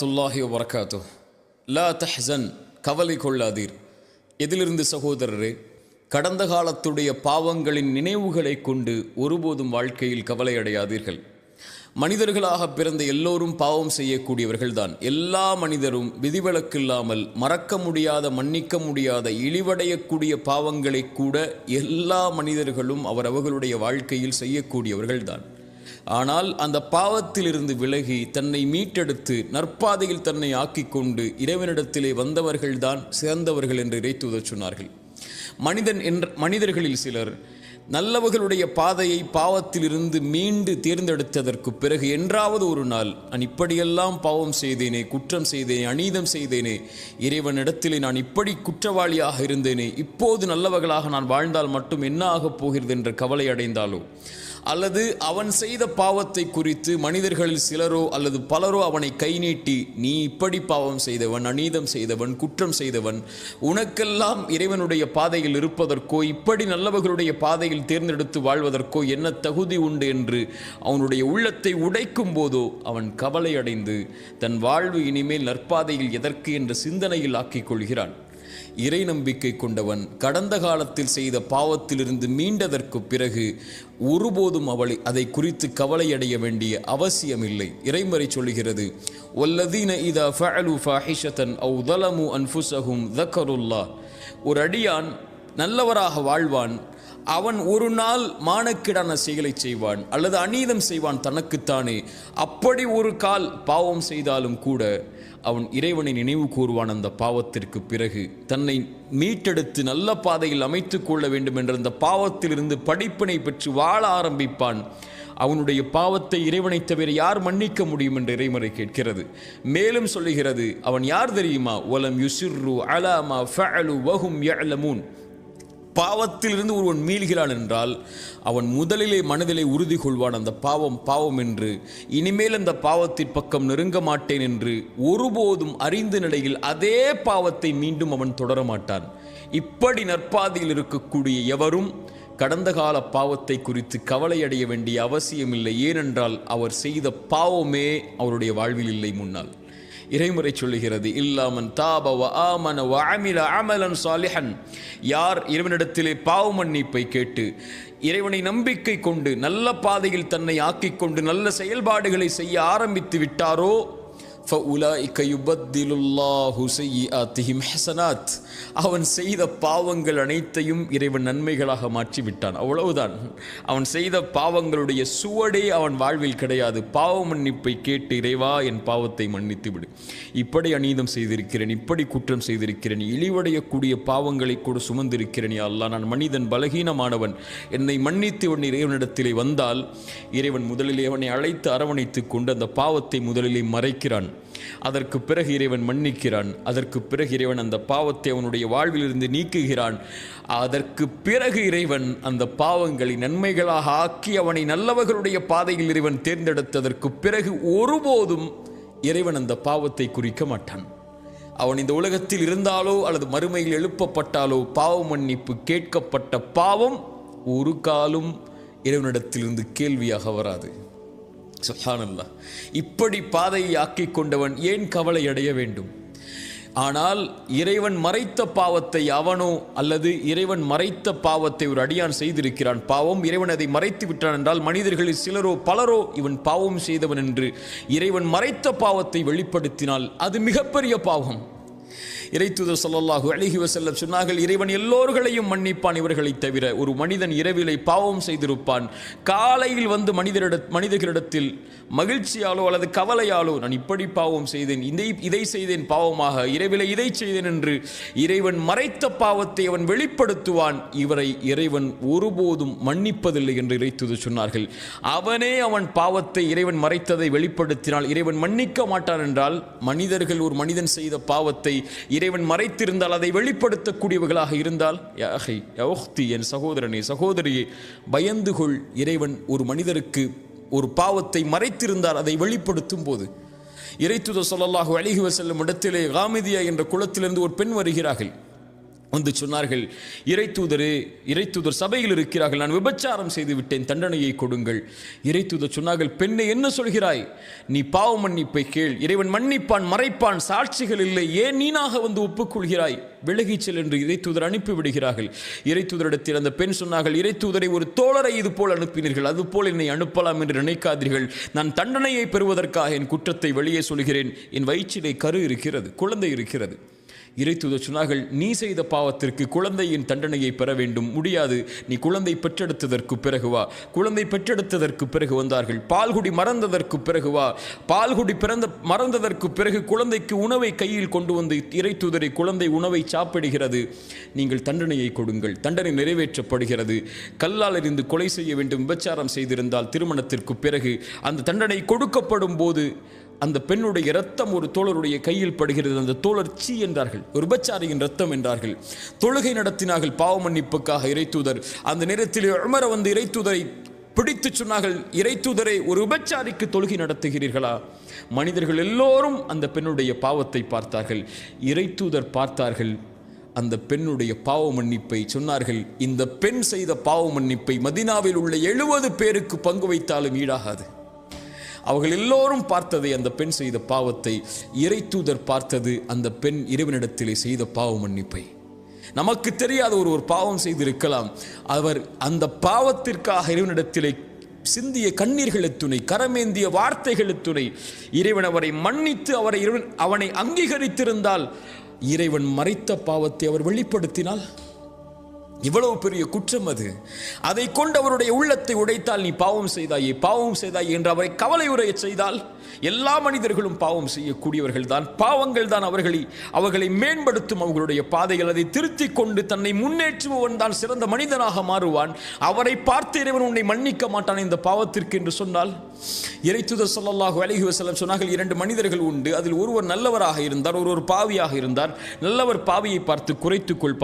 துல்லாஹி வபரகாத்து. லா தஹ்சன், கவலை கொள்ளாதீர். எதிலிருந்து சகோதரரே? கடந்த காலத்துடைய பாவங்களின் நினைவுகளை கொண்டு ஒருபோதும் வாழ்க்கையில் கவலை அடையாதீர்கள். மனிதர்களாக பிறந்த எல்லோரும் பாவம் செய்யக்கூடியவர்கள்தான். எல்லா மனிதரும் விதிவிலக்கில்லாமல் மறக்க முடியாத, மன்னிக்க முடியாத, இழிவடையக்கூடிய பாவங்களை கூட எல்லா மனிதர்களும் அவர்களுடைய வாழ்க்கையில் செய்யக்கூடியவர்கள்தான். ஆனால் அந்த பாவத்திலிருந்து விலகி தன்னை மீட்டெடுத்து நற்பாதையில் தன்னை ஆக்கிக் கொண்டு இறைவனிடத்திலே வந்தவர்கள்தான் சிறந்தவர்கள் என்று இறைத்தூதர் சொன்னார்கள். மனிதர்களில் சிலர் நல்லவர்களுடைய பாதையை பாவத்திலிருந்து மீண்டு தேர்ந்தெடுத்ததற்கு பிறகு என்றாவது ஒரு நாள், நான் இப்படியெல்லாம் பாவம் செய்தேனே, குற்றம் செய்தேனே, அநீதம் செய்தேனே, இறைவனிடத்திலே நான் இப்படி குற்றவாளியாக இருந்தேனே, இப்போது நல்லவர்களாக நான் வாழ்ந்தால் மட்டும் என்ன ஆகப் போகிறது என்ற கவலை அடைந்தாலோ, அல்லது அவன் செய்த பாவத்தை குறித்து மனிதர்களில் சிலரோ அல்லது பலரோ அவனை கை நீட்டி, நீ இப்படி பாவம் செய்தவன், அநீதம் செய்தவன், குற்றம் செய்தவன், உனக்கெல்லாம் இறைவனுடைய பாதையில் இருப்பதற்கோ இப்படி நல்லவர்களுடைய பாதையில் தேர்ந்தெடுத்து வாழ்வதற்கோ என்ன தகுதி உண்டு என்று அவனுடைய உள்ளத்தை உடைக்கும் போதோ அவன் கவலை அடைந்து தன் வாழ்வு இனிமேல் நற்பாதையில் எதற்கு என்ற சிந்தனையில் ஆக்கிக் கொள்கிறான். இறை நம்பிக்கை கொண்டவன் கடந்த காலத்தில் செய்த பாவத்திலிருந்து மீண்டதற்கு பிறகு ஒருபோதும் அதை குறித்து கவலையடைய வேண்டிய அவசியமில்லை. இறைமறை சொல்லுகிறது, வல்லதீன இதா ஃபஅலு ஃபாஹிஷதன் அவ் ஸலமு அன்ஃபுஸஹும் ஸக்கருல்லாஹ். ஒரு அடியான் நல்லவராக வாழ்வான், அவன் ஒரு நாள் மானக்கேடான செயலை செய்வான் அல்லது அநீதம் செய்வான் தனக்குத்தானே. அப்படி ஒரு கால் பாவம் செய்தாலும் கூட அவன் இறைவனை நினைவு கூறுவான். அந்த பாவத்திற்கு பிறகு தன்னை மீட்டெடுத்து நல்ல பாதையில் அமைத்து கொள்ள வேண்டும் என்ற அந்த பாவத்திலிருந்து படிப்பினை பெற்று வாழ ஆரம்பிப்பான். அவனுடைய பாவத்தை இறைவனை தவிர யார் மன்னிக்க முடியும் என்று இறைமறை கேட்கிறது. மேலும் சொல்லுகிறது, அவன் யார் தெரியுமா? வலம் யுசிர்ரு அலா மா ஃபஅலு வஹும் யஅலமூன். பாவத்திலிருந்து ஒருவன் மீள்கிறான் என்றால் அவன் முதலிலே மனதிலே உறுதி கொள்வான், அந்த பாவம் என்று, இனிமேல் அந்த பாவத்தின் பக்கம் நெருங்க மாட்டேன் என்று ஒருபோதும் அறிந்த நிலையில் அதே பாவத்தை மீண்டும் அவன் தொடர மாட்டான். இப்படி நற்பாதையில் இருக்கக்கூடிய எவரும் கடந்த கால பாவத்தை குறித்து கவலையடைய வேண்டிய அவசியமில்லை. ஏனென்றால் அவர் செய்த பாவமே அவருடைய வாழ்வில் இல்லை முன்னால். இறைமுறை சொல்லுகிறது, இல்லாமன் தாப வ ஆமன வ அமில அமலன் சாலிஹன். யார் இறைவனிடத்திலே பாவ மன்னிப்பை கேட்டு இறைவனை நம்பிக்கை கொண்டு நல்ல பாதையில் தன்னை ஆக்கிக் கொண்டு நல்ல செயல்பாடுகளை செய்ய ஆரம்பித்து விட்டாரோ, فَأُولَٰئِكَ يُبَدِّلُ اللَّهُ سَيِّئَاتِهِمْ حَسَنَاتٍ. அவன் செய்த பாவங்கள் அனைத்தையும் இறைவன் நன்மைகளாக மாற்றிவிட்டான். அவ்வளவுதான். அவன் செய்த பாவங்களுடைய சுவடே அவன் வாழ்வில் கிடையாது. பாவ மன்னிப்பை கேட்டு, இறைவா என் பாவத்தை மன்னித்து விடு, இப்படி அநீதம் செய்திருக்கிறேன், இப்படி குற்றம் செய்திருக்கிறேன், இழிவடையக்கூடிய பாவங்களை கூட சுமந்திருக்கிறேன், யா அல்லாஹ், நான் மனிதன், பலகீனமானவன், என்னை மன்னித்து உன் இறைவனிடத்திலே வந்தால் இறைவன் முதலிலே அவனை அழைத்து அரவணைத்து கொண்டு அந்த பாவத்தை முதலிலே மறைக்கிறான். அதற்கு பிறகு இறைவன் மன்னிக்கிறான். அதற்கு பிறகு இறைவன் அந்த பாவத்தை அவனுடைய வாழ்விலிருந்து நீக்குகிறான். அதற்கு பிறகு இறைவன் அந்த பாவங்களை நன்மைகளாக ஆக்கி அவனை நல்லவர்களுடைய பாதையில் இறைவன் தேர்ந்தெடுத்ததற்கு பிறகு ஒருபோதும் இறைவன் அந்த பாவத்தை குறிக்க மாட்டான். அவன் இந்த உலகத்தில் இருந்தாலோ அல்லது மறுமையில் எழுப்பப்பட்டாலோ பாவ மன்னிப்பு கேட்கப்பட்ட பாவம் ஒரு காலும் இறைவனிடத்திலிருந்து கேள்வியாக வராது. சுப்ஹானல்லாஹ். இப்படி பாதையை ஆக்கிக் கொண்டவன் ஏன் கவலை அடைய வேண்டும்? ஆனால் இறைவன் மறைத்த பாவத்தை அவனோ அல்லது இறைவன் மறைத்த பாவத்தை ஒரு அடியான் செய்திருக்கிறான், பாவம், இறைவன் அதை மறைத்து விட்டான் என்றால் மனிதர்களில் சிலரோ பலரோ இவன் பாவம் செய்தவன் என்று இறைவன் மறைத்த பாவத்தை வெளிப்படுத்தினால் அது மிகப்பெரிய பாவம். இறைத்தூதர் ஸல்லல்லாஹு அலைஹி வஸல்லம் சொன்னார்கள், இறைவன் எல்லோர்களையும் மன்னிப்பான் இவர்களை தவிர. ஒரு மனிதன் இரவிலே பாவம் செய்திருப்பான், காலையில் வந்து மனிதர்களிடத்தில் மகிழ்ச்சியாலோ அல்லது கவலையாலோ, நான் இப்படி பாவம் செய்தேன், இதை செய்தேன் பாவமாக, இரவிலே இதை செய்தேன் என்று இறைவன் மறைத்த பாவத்தை அவன் வெளிப்படுத்துவான். இவரை இறைவன் ஒருபோதும் மன்னிப்பதில்லை என்று இறைத்தூதர் சொன்னார்கள். அவனே அவன் பாவத்தை இறைவன் மறைத்ததை வெளிப்படுத்தினால் இறைவன் மன்னிக்க மாட்டான் என்றால், மனிதர்கள் ஒரு மனிதன் செய்த பாவத்தை இறைவன் மறைத்திருந்தால், அதை வெளிப்படுத்தக்கூடியவர்களாக இருந்தால், என் சகோதரனே, சகோதரியே, பயந்து கொள். இறைவன் ஒரு மனிதருக்கு ஒரு பாவத்தை மறைத்திருந்தால் அதை வெளிப்படுத்தும் போது, இறைத்தூதர் ஸல்லல்லாஹு அலைஹி வஸல்லம் இடத்திலே காமிதியா என்ற குலத்திலிருந்து ஒரு பெண் வருகிறார்கள். வந்து சொன்னார்கள், இறைத்தூதர் சபையில் இருக்கிறார்கள், நான் விபச்சாரம் செய்து விட்டேன், தண்டனையை கொடுங்கள். இறைத்தூதர் சொன்னார்கள், பெண்ணை என்ன சொல்கிறாய்? நீ பாவ மன்னிப்பை கேள், இறைவன் மன்னிப்பான், மறைப்பான், சாட்சிகள் இல்லை, ஏன் நீனாக வந்து ஒப்புக்கொள்கிறாய்? விலகிச் செல் என்று இறைத்தூதர் அனுப்பிவிடுகிறார்கள். இறைத்தூதரிடத்தில் அந்த பெண் சொன்னார்கள், இறைத்தூதரை ஒரு தோழரை இது போல் அனுப்பினீர்கள், அதுபோல் என்னை அனுப்பலாம் என்று நினைக்காதீர்கள். நான் தண்டனையை பெறுவதற்காக என் குற்றத்தை வெளியே சொல்கிறேன். என் வயிற்றிலே கரு இருக்கிறது, குழந்தை இருக்கிறது. இறைத்தூதர் சொன்னார்கள், நீ செய்த பாவத்திற்கு குழந்தையின் தண்டனையை பெற வேண்டும், முடியாது, நீ குழந்தை பெற்றெடுத்ததற்கு பிறகு வா. குழந்தை பெற்றெடுத்ததற்கு பிறகு வந்தார்கள். பால்குடி மறந்ததற்கு பிறகு வா. பால்குடி மறந்ததற்கு பிறகு குழந்தைக்கு உணவை கையில் கொண்டு வந்து இறைத்தூதரை, குழந்தை உணவை சாப்பிடுகிறது, நீங்கள் தண்டனையை கொடுங்கள். தண்டனை நிறைவேற்றப்படுகிறது. கல்லால் எறிந்து கொலை செய்ய வேண்டும், விபச்சாரம் செய்திருந்தால் திருமணத்திற்கு பிறகு அந்த தண்டனை கொடுக்கப்படும் போது அந்த பெண்ணுடைய இரத்தம் ஒரு தோழருடைய கையில் படுகிறது. அந்த தோழர் சீ என்றார்கள், ஒரு விபச்சாரியின் இரத்தம் என்றார்கள். தொழுகை நடத்தினார்கள் பாவ மன்னிப்புக்காக. இறைத்தூதர் அந்த நேரத்தில் உமர் வந்து இறைத்தூதரை பிடித்து சொன்னார்கள், இறைத்தூதரை, ஒரு விபச்சாரிக்கு தொழுகை நடத்துகிறீர்களா? மனிதர்கள் எல்லோரும் அந்த பெண்ணுடைய பாவத்தை பார்த்தார்கள். இறைத்தூதர் பார்த்தார்கள் அந்த பெண்ணுடைய பாவ மன்னிப்பை. சொன்னார்கள், இந்த பெண் செய்த பாவ மன்னிப்பை மதீனாவில் உள்ள 70 பேருக்கு பங்கு வைத்தாலும் ஈடாகாது. அவர்கள் எல்லோரும் பார்த்ததை, அந்த பெண் செய்த பாவத்தை. இறைத்தூதர் பார்த்தது அந்த பெண் இறைவனிடத்திலே செய்த பாவ மன்னிப்பை. நமக்கு தெரியாத ஒரு பாவம் செய்திருக்கலாம். அவர் அந்த பாவத்திற்காக இறைவனிடத்திலே சிந்திய கண்ணீர்கள் எத்துணை, கரமேந்திய வார்த்தைகள் எத்துணை. இறைவன் அவரை மன்னித்து அவனை அங்கீகரித்திருந்தால், இறைவன் மறைத்த பாவத்தை அவர் வெளிப்படுத்தினால் இவ்வளவு பெரிய குற்றம் அது. அதை கொண்டு அவருடைய உள்ளத்தை உடைத்தால், நீ பாவம் செய்தாயே என்று அவரை கவலை உரைய செய்தால், எல்லா மனிதர்களும் பாவம் செய்யக்கூடியவர்கள் தான். பாவங்கள் தான் அவர்களை மேம்படுத்தும் அவர்களுடைய பாதைகள். அதை திருத்திக் கொண்டு தன்னை முன்னேற்றுபவன் தான் சிறந்த மனிதனாக மாறுவான். அவரை பார்த்து இறைவன் உன்னை மன்னிக்க மாட்டான் இந்த பாவத்திற்கு என்று சொன்னால். இறைத்தூதர் ஸல்லல்லாஹு அலைஹி வஸல்லம் சொன்னார்கள், 2 மனிதர்கள் உண்டு, அதில் ஒருவர் நல்லவராக இருந்தார், ஒருவர் பாவியாக இருந்தார். நல்லவர் பாவியை பார்த்து குறைத்துக்கொள்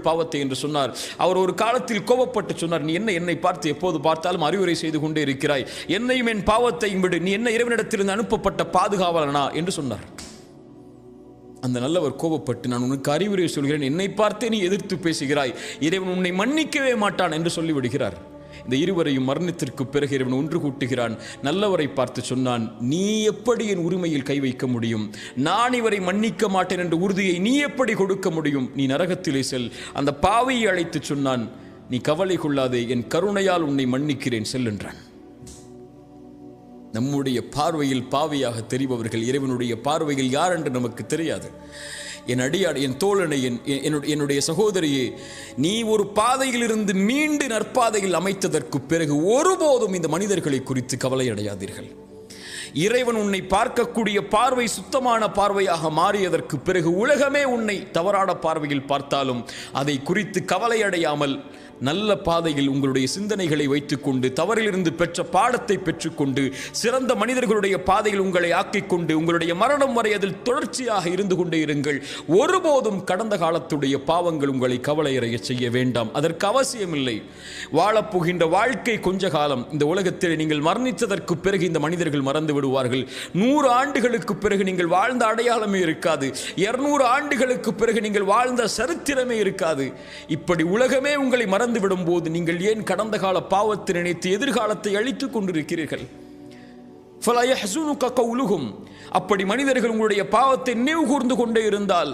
பாவத்தை என்று சொன்னார். அவர் ஒரு காலத்தில் கோபப்பட்டு சொன்னார், நீ என்னை பார்த்து எப்போது பார்த்தாலும் அறிவுரை செய்து கொண்டே இருக்கிறாய், என்னையும் என் பாவத்தையும் விடு, நீ என்ன இறைவனிடத்திலிருந்து அனுப்பப்பட்ட பாதுகாவலனா என்று சொன்னார். அந்த நல்லவர் கோபப்பட்டு, நான் உனக்கு அறிவுரை சொல்கிறேன், என்னை பார்த்தே நீ எதிர்த்து பேசுகிறாய், இறைவன் உன்னை மன்னிக்கவே மாட்டான் என்று சொல்லிவிடுகிறார். இந்த இருவரையும் மரணத்திற்கு பிறகு இறைவன் ஒன்று கூட்டுகிறான். நல்லவரை பார்த்து சொன்னான், நீ எப்படி என் உரிமையில் கை வைக்க முடியும்? நான் இவரை மன்னிக்க மாட்டேன் என்ற உறுதியை நீ எப்படி கொடுக்க முடியும்? நீ நரகத்திலே செல். அந்த பாவியை அழைத்து சொன்னான், நீ கவலை கொள்ளாதே, என் கருணையால் உன்னை மன்னிக்கிறேன், செல் என்றான். நம்முடைய பார்வையில் பாவியாக தெரிபவர்கள் இறைவனுடைய பார்வையில் யார் என்று நமக்கு தெரியாது. என் அடியார், என் தோழனை, என்னுடைய சகோதரியே, நீ ஒரு பாதையில் இருந்து மீண்டு நற்பாதையில் அமைத்ததற்கு பிறகு ஒருபோதும் இந்த மனிதர்களை குறித்து கவலை அடையாதீர்கள். இறைவன் உன்னை பார்க்கக்கூடிய பார்வை சுத்தமான பார்வையாக மாறியதற்கு பிறகு உலகமே உன்னை தவறான பார்வையில் பார்த்தாலும் அதை குறித்து கவலை அடையாமல் நல்ல பாதையில் உங்களுடைய சிந்தனைகளை வைத்துக்கொண்டு, தவறிலிருந்து பெற்ற பாடத்தை பெற்றுக்கொண்டு, சிறந்த மனிதர்களுடைய பாதையில் உங்களை ஆக்கிக்கொண்டு, உங்களுடைய மரணம் வரை அதில் தொடர்ச்சியாக இருந்து கொண்டே இருங்கள். ஒருபோதும் கடந்த காலத்துடைய பாவங்கள் உங்களை கவலையடைய செய்ய வேண்டாம். அதற்கு அவசியமில்லை. வாழப்போகின்ற வாழ்க்கை கொஞ்ச காலம். இந்த உலகத்தில் நீங்கள் மரணித்ததற்கு பிறகு இந்த மனிதர்கள் மறந்து விடுவார்கள். 100 ஆண்டுகளுக்கு பிறகு நீங்கள் வாழ்ந்த அடையாளமே இருக்காது. 200 ஆண்டுகளுக்கு பிறகு நீங்கள் வாழ்ந்த சரித்திரமே இருக்காது. இப்படி உலகமே உங்களை விடும் போது நீங்கள் ஏன் கடந்த கால பாவத்தை நினைத்து எதிர்காலத்தை அழித்துக் கொண்டிருக்கிறீர்கள்? அப்படி மனிதர்கள் உங்களுடைய பாவத்தை நினைவு கூர்ந்து கொண்டே இருந்தால்,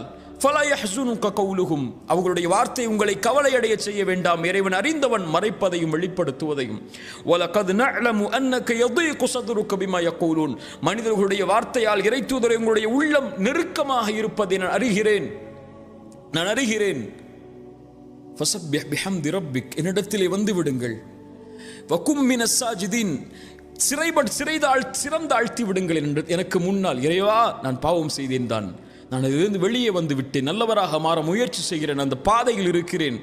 அவர்களுடைய வார்த்தை உங்களை கவலை அடைய செய்ய வேண்டாம். இறைவன் அறிந்தவன் மறைப்பதையும் வெளிப்படுத்துவதையும். மனிதர்களுடைய வார்த்தையால் இறைத்தூதரை உங்களுடைய உள்ளம் நெருக்கமாக இருப்பதை நான் அறிகிறேன். என்னிடத்திலே வந்து விடுங்கள். சிறந்தாழ்த்தி விடுங்கள் என்று எனக்கு முன்னால், இறைவா நான் பாவம் செய்தேன் தான், நான் அதிலிருந்து வெளியே வந்து விட்டேன், நல்லவராக மாற முயற்சி செய்கிறேன், அந்த பாதையில் இருக்கிறேன்.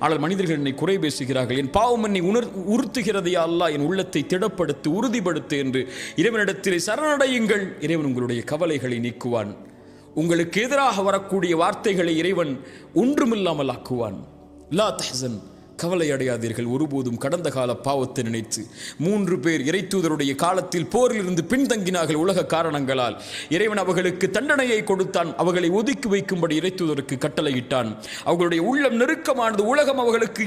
ஆனால் மனிதர்கள் என்னை குறை பேசுகிறார்கள், என் பாவம் என்னை உறுத்துகிறதே அல்லாஹ், என் உள்ளத்தை திடப்படுத்து, உறுதிப்படுத்து என்று இறைவனிடத்திலே சரணடையுங்கள். இறைவன் உங்களுடைய கவலைகளை நீக்குவான். உங்களுக்கு எதிராக வரக்கூடிய வார்த்தைகளை இறைவன் ஒன்றுமில்லாமல் ஆக்குவான். லா தஹ்சன், கவலை அடையாதீர்கள் ஒருபோதும் கடந்த கால பாவத்தை நினைத்து. 3 பேர் இறைத்தூதருடைய காலத்தில் போரிலிருந்து பின்தங்கினார்கள் உலக காரணங்களால். இறைவன் அவர்களுக்கு தண்டனையை கொடுத்தான். அவர்களை ஒதுக்கி வைக்கும்படி இறைத்தூதருக்கு கட்டளையிட்டான். அவர்களுடைய உள்ளம் நெருக்கமானது, உலகம் அவர்களுக்கு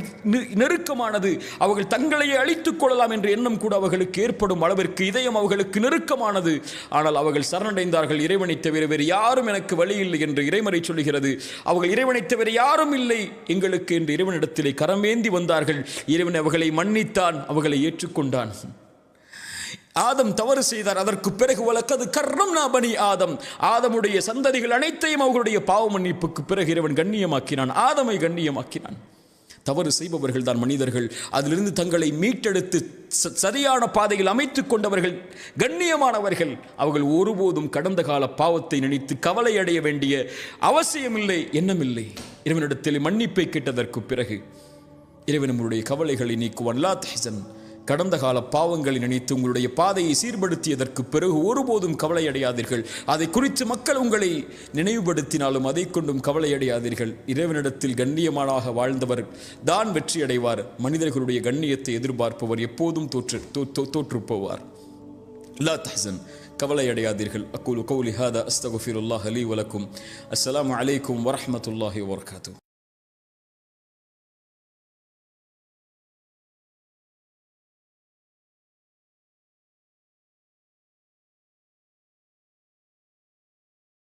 நெருக்கமானது. அவர்கள் தங்களையே அழித்துக் கொள்ளலாம் என்ற எண்ணம் கூட அவர்களுக்கு ஏற்படும் அளவிற்கு இதயம் அவர்களுக்கு நெருக்கமானது. ஆனால் அவர்கள் சரணடைந்தார்கள். இறைவனை தவிர வேறு யாரும் எனக்கு வழி இல்லை என்று இறைமறை சொல்கிறது. அவர்கள் இறைவனை தவிர யாரும் இல்லை எங்களுக்கு என்று இறைவனிடத்திலே கரமேந்தி வந்தார்கள். இறைவன் அவர்களை மன்னித்தான், அவர்களை ஏற்றுக்கொண்டான். ஆதம் தவறு செய்தார். அதற்கு பிறகு வலக்கது கர்ரம்னா பனி ஆதம், ஆதமுடைய சந்ததிகள் அனைத்தையும் அவர்களுடைய பாவ மன்னிப்புக்கு பிறகு இறைவன் கண்ணியமாக்கினான், ஆதமை கண்ணியமாக்கினான். தவறு செய்பவர்கள் தான் மனிதர்கள். அதிலிருந்து தங்களை மீட்டெடுத்து சரியான பாதையில் அமைத்துக் கொண்டவர்கள் கண்ணியமானவர்கள். அவர்கள் ஒருபோதும் கடந்த கால பாவத்தை நினைத்து கவலை அடைய வேண்டிய அவசியமில்லை, எண்ணமில்லை. இறைவனிடத்தில் மன்னிப்பை கேட்டதற்கு பிறகு இறைவன் நம்முடைய கவலைகளை நீக்குவான். லா தஹ்சன், கடந்த கால பாவங்களை நினைத்து உங்களுடைய பாதையை சீர்படுத்தியதற்கு பிறகு ஒருபோதும் கவலை அடையாதீர்கள். அதை குறித்து மக்கள் உங்களை நினைவுபடுத்தினாலும் அதை கொண்டும் கவலை அடையாதீர்கள். இறைவனிடத்தில் கண்ணியமானாக வாழ்ந்தவர் தான் வெற்றி அடைவார். மனிதர்களுடைய கண்ணியத்தை எதிர்பார்ப்பவர் எப்போதும் தோற்று போவார். லா தஹ்சன், கவலை அடையாதீர்கள். அக்கூலு கௌலி ஹாதா அஸ்தக்ஃபிருல்லாஹ் லீ வலக்கும். அஸ்ஸலாமு அலைக்கும் வரஹ்மத்துல்லாஹி வபரகாத்துஹு.